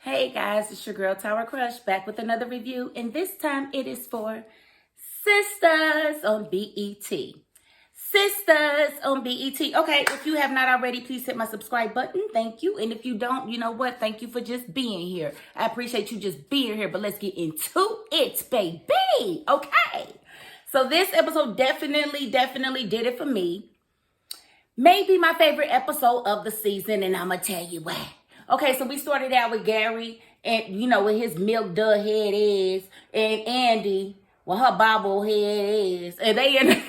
Hey guys, it's your girl Tower Crush back with another review, and this time it is for Sistas on BET. Sistas on BET. Okay, if you have not already, please hit my subscribe button. Thank you. And if you don't, you know what? Thank you for just being here. I appreciate you just being here, but let's get into it, baby. Okay. So this episode definitely did it for me. Maybe my favorite episode of the season, and I'm going to tell you why. Okay, so we started out with Gary, and with his milk dud head is, and Andi, with her bobble head is, and they in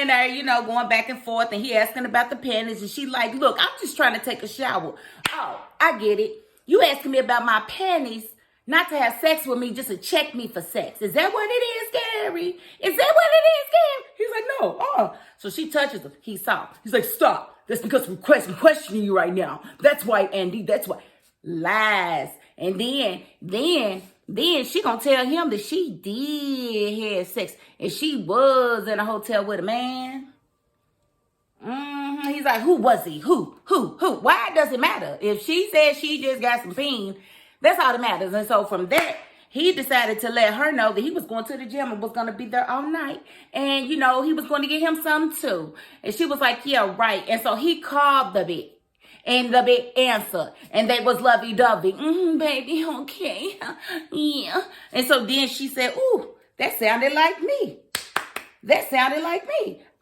there, going back and forth, and he asking about the panties, and she like, look, I'm just trying to take a shower. Oh, I get it. You asking me about my panties, not to have sex with me, just to check me for sex. Is that what it is, Gary? Is that what it is, Gary? He's like, no, So she touches him. He stops. He's like, stop. That's because I'm questioning you right now. That's why, Andi. That's why. Lies. And then she gonna tell him that she did have sex and she was in a hotel with a man. He's like, who was he? Who? Why does it matter? If she says she just got some peen, that's all that matters. And so from that, he decided to let her know that he was going to the gym and was going to be there all night. And, he was going to get him some too. And she was like, yeah, right. And so he called the bitch. And the bitch answered. And they was lovey-dovey. Baby, okay. Yeah. And so then she said, ooh, that sounded like me.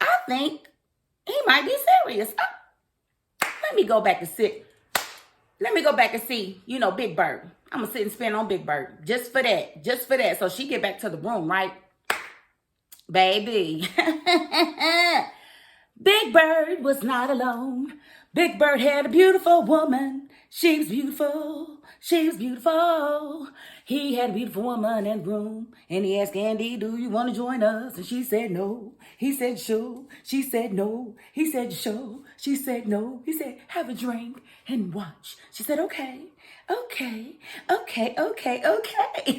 I think he might be serious. Let me go back and sit. Let me go back and see, Big Bird. I'm going to sit and spin on Big Bird. Just for that. So she get back to the room, right? Baby. Big Bird was not alone. Big Bird had a beautiful woman. She was beautiful. He had a beautiful woman in the room. And he asked Andi, do you want to join us? And she said no. He said sure. She said no. He said sure. She said no. He said have a drink and watch. She said okay.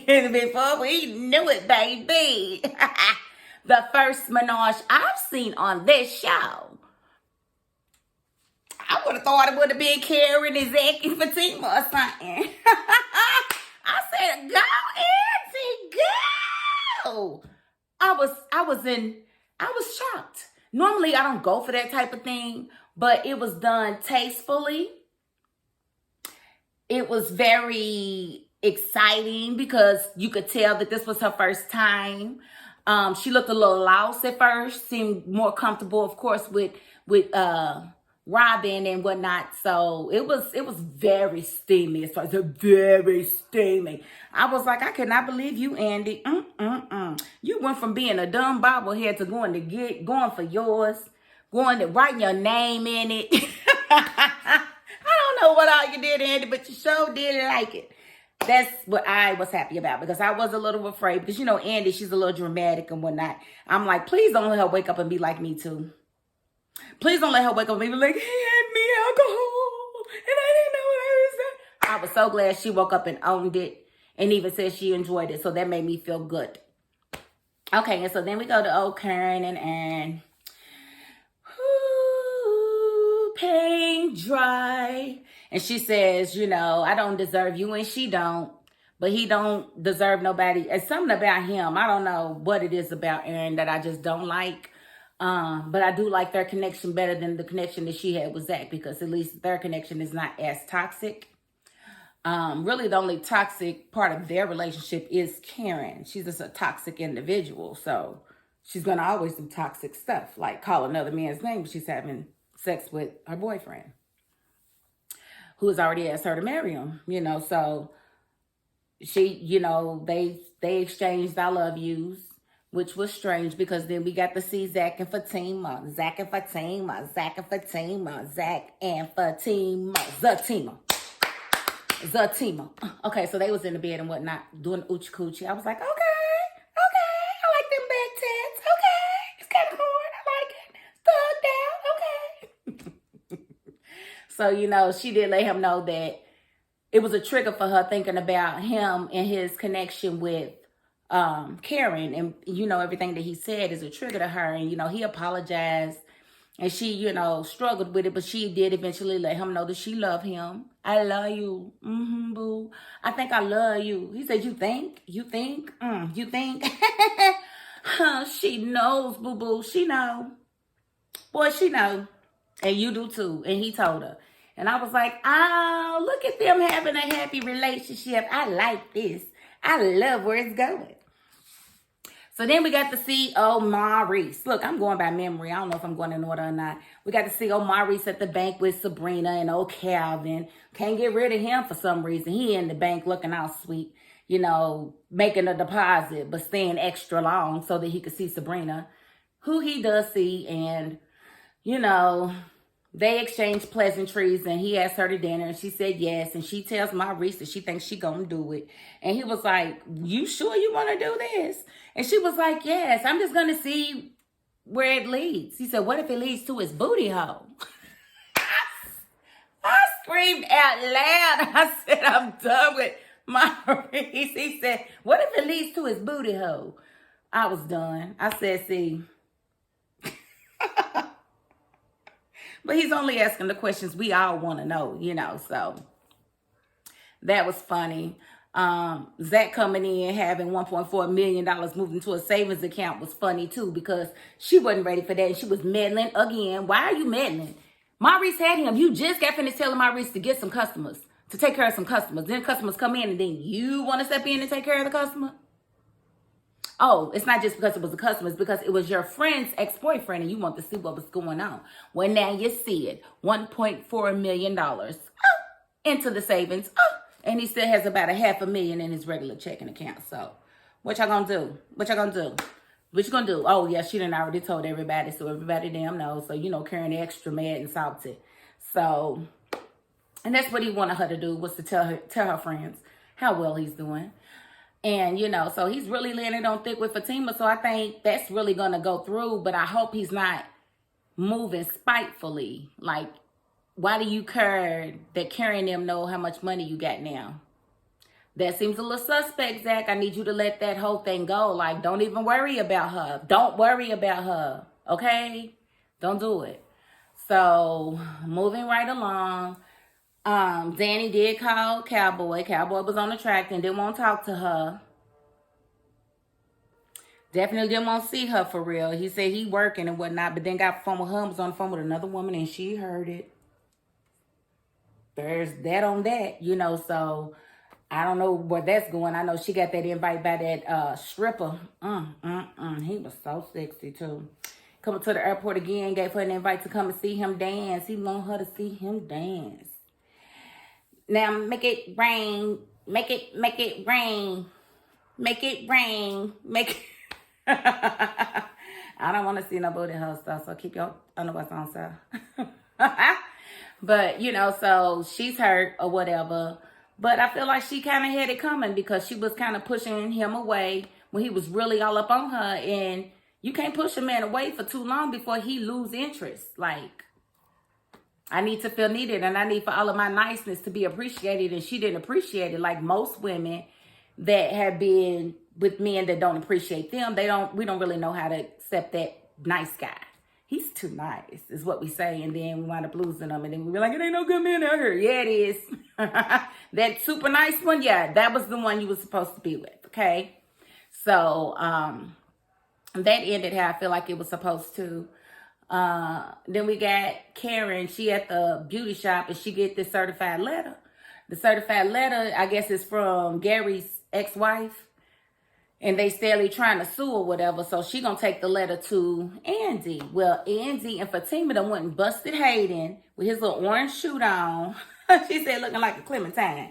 And before we knew it, baby, the first menage I've seen on this show, I would have thought it would have been Karen and Zack and Fatima or something. I said, go, Auntie, go. I was shocked. Normally I don't go for that type of thing, but it was done tastefully. It was very exciting because you could tell that this was her first time. She looked a little lost at first, seemed more comfortable, of course, with Robin and whatnot. So it was very steamy. As far as very steamy. I was like, I cannot believe you, Andi. You went from being a dumb bobblehead to going for yours, going to write your name in it. I don't know what all you did, Andi, but you sure did like it. That's what I was happy about because I was a little afraid because, Andi, she's a little dramatic and whatnot. I'm like, please don't let her wake up and be like me too. Please don't let her wake up and be like, he had me alcohol and I didn't know what I was doing. I was so glad she woke up and owned it and even said she enjoyed it. So that made me feel good. Okay, and so then we go to old Karen and Ann. Pain dry. And she says, I don't deserve you and she don't. But he don't deserve nobody. It's something about him. I don't know what it is about Aaron that I just don't like. But I do like their connection better than the connection that she had with Zack because at least their connection is not as toxic. Really the only toxic part of their relationship is Karen. She's just a toxic individual. So she's going to always do toxic stuff like call another man's name when she's having sex with her boyfriend who has already asked her to marry him, so she, they exchanged I love yous, which was strange because then we got to see Zack and Fatima. Zatima. Okay, so they was in the bed and whatnot doing oochie coochie. I was like, okay, I like them back tats. Okay, it's kind of hard. I like it. Stuck down. Okay. So, she did let him know that it was a trigger for her thinking about him and his connection with Karen. And, everything that he said is a trigger to her. And, he apologized And she, struggled with it, but she did eventually let him know that she loved him. I love you. Boo. I think I love you. He said, you think? You think? You think? She knows, boo-boo. She know. Boy, she know. And you do too. And he told her. And I was like, oh, look at them having a happy relationship. I like this. I love where it's going. So then we got to see Maurice. Look, I'm going by memory. I don't know if I'm going in order or not. We got to see Maurice at the bank with Sabrina and Calvin. Can't get rid of him for some reason. He in the bank looking all sweet, making a deposit, but staying extra long so that he could see Sabrina, who he does see. And, they exchanged pleasantries, and he asked her to dinner, and she said yes. And she tells Maurice that she thinks she gonna do it. And he was like, you sure you want to do this? And she was like, yes, I'm just gonna see where it leads. He said, what if it leads to his booty hole? I screamed out loud. I said, I'm done with Maurice. He said, what if it leads to his booty hole? I was done. I said, see. But he's only asking the questions we all want to know, so that was funny. Zack coming in having $1.4 million moved into a savings account was funny too, because she wasn't ready for that. And she was meddling again. Why are you meddling? Maurice had him. You just got finished telling Maurice to get some customers, to take care of some customers. Then customers come in and then you want to step in and take care of the customer? Oh, it's not just because it was a customer. It's because it was your friend's ex-boyfriend and you want to see what was going on. Well, now you see it. $1.4 million into the savings. And he still has about $500,000 in his regular checking account. So what y'all gonna do? What y'all gonna do? What you gonna do? Oh, yeah, she done already told everybody. So everybody damn knows. So, Karen extra mad and salty. So, and that's what he wanted her to do, was to tell her friends how well he's doing. And, so he's really laying it on thick with Fatima. So I think that's really going to go through. But I hope he's not moving spitefully. Like, why do you care that Karen and them know how much money you got now? That seems a little suspect, Zack. I need you to let that whole thing go. Like, don't even worry about her. Don't worry about her. Okay? Don't do it. So, moving right along. Danni did call Cowboy. Cowboy was on the track and didn't want to talk to her. Definitely didn't want to see her for real. He said he working and whatnot, but then got phone with her, was on the phone with another woman, and she heard it. There's that on that, so I don't know where that's going. I know she got that invite by that stripper. He was so sexy too. Coming to the airport again, gave her an invite to come and see him dance. He want her to see him dance. Now make it rain, make it rain, make it rain, make it. I don't want to see no booty hole stuff, so keep your underwear on, sir. But, so she's hurt or whatever. But I feel like she kind of had it coming, because she was kind of pushing him away when he was really all up on her. And you can't push a man away for too long before he lose interest. Like, I need to feel needed, and I need for all of my niceness to be appreciated, and she didn't appreciate it. Like most women that have been with men that don't appreciate them, we don't really know how to accept that nice guy. He's too nice, is what we say, and then we wind up losing them, and then we be like, it ain't no good men out here. Yeah, it is. That super nice one, yeah, that was the one you were supposed to be with, okay? So, that ended how I feel like it was supposed to. Then we got Karen. She at the beauty shop, and she get this certified letter. The certified letter, I guess, is from Gary's ex-wife, and they steadily trying to sue or whatever. So she gonna take the letter to Andi. Well, Andi and Fatima done went and busted Hayden with his little orange suit on. She said looking like a Clementine.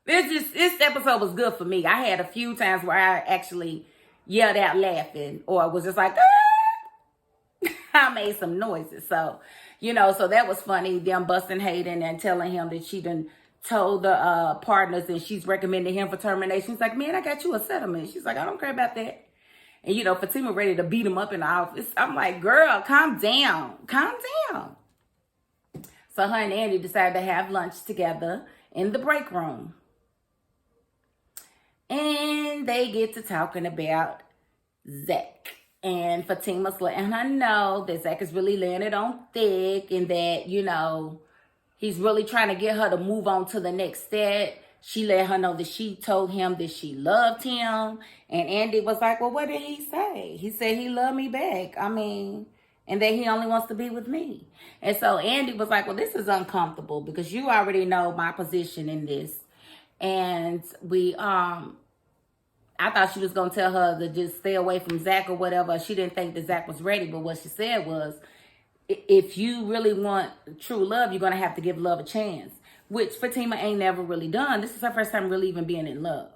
This episode was good for me. I had a few times where I actually yelled out laughing, or was just like, I made some noises. So, so that was funny. Them busting Hayden and telling him that she done told the partners and she's recommending him for termination. He's like, man, I got you a settlement. She's like, I don't care about that. And, Fatima ready to beat him up in the office. I'm like, girl, calm down. Calm down. So her and Andi decided to have lunch together in the break room. And they get to talking about Zack. And Fatima's letting her know that Zack is really laying it on thick and that, he's really trying to get her to move on to the next step. She let her know that she told him that she loved him. And Andi was like, well, what did he say? He said he loved me back. And that he only wants to be with me. And so Andi was like, well, this is uncomfortable because you already know my position in this. And I thought she was going to tell her to just stay away from Zack or whatever. She didn't think that Zack was ready. But what she said was, if you really want true love, you're going to have to give love a chance. Which Fatima ain't never really done. This is her first time really even being in love.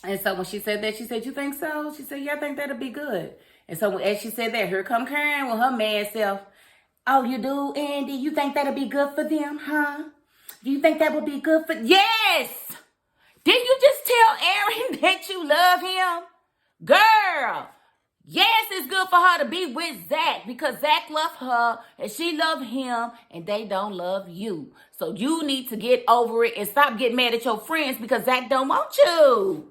And so when she said that, she said, you think so? She said, yeah, I think that'll be good. And so as she said that, here come Karen with her mad self. Oh, you do, Andi? You think that'll be good for them, huh? Do you think that would be good for... Yes! Didn't you just tell Aaron that you love him? Girl, yes, it's good for her to be with Zack because Zack loved her and she loved him and they don't love you. So you need to get over it and stop getting mad at your friends because Zack don't want you.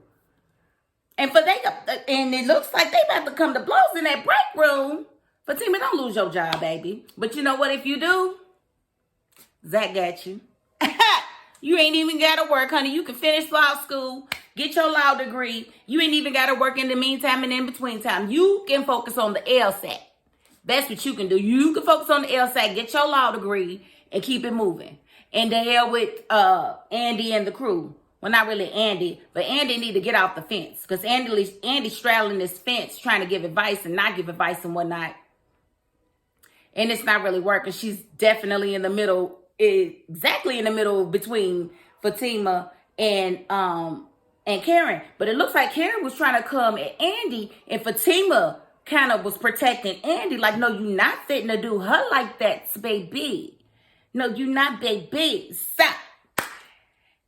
And it looks like they about to come to blows in that break room. Fatima, don't lose your job, baby. But you know what? If you do, Zack got you. You ain't even got to work, honey. You can finish law school, get your law degree. You ain't even got to work in the meantime and in between time. You can focus on the LSAT. That's what you can do. You can focus on the LSAT, get your law degree, and keep it moving. And the hell with Andi and the crew. Well, not really Andi, but Andi need to get off the fence. Because Andi's straddling this fence trying to give advice and not give advice and whatnot. And it's not really working. She's definitely in the middle, exactly in the middle between Fatima and Karen. But it looks like Karen was trying to come at Andi and Fatima kind of was protecting Andi. Like, no, you're not fitting to do her like that, baby. No, you're not, baby. Stop.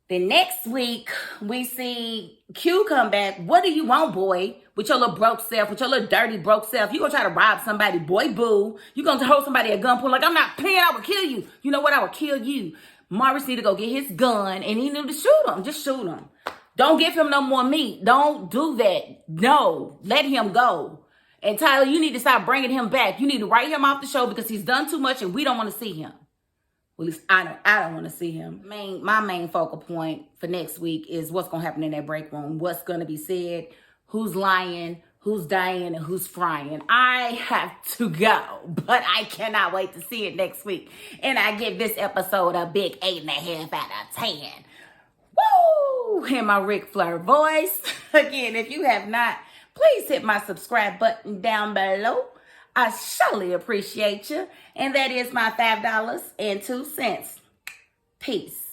Then next week, we see Q come back. What do you want, boy? With your little broke self, with your little dirty broke self. You gonna try to rob somebody, boy, boo. You gonna hold somebody at gunpoint like, I'm not playing, I will kill you. You know what? I will kill you. Morris need to go get his gun and he need to shoot him. Just shoot him. Don't give him no more meat. Don't do that. No, let him go. And Tyler, you need to stop bringing him back. You need to write him off the show because he's done too much and we don't want to see him. Well, at least I don't want to see him. My main focal point for next week is what's going to happen in that break room. What's going to be said, who's lying, who's dying, and who's frying. I have to go, but I cannot wait to see it next week. And I give this episode a big 8.5 out of 10. Woo! In my Ric Flair voice. Again, if you have not, please hit my subscribe button down below. I surely appreciate you. And that is my $5.02. Peace.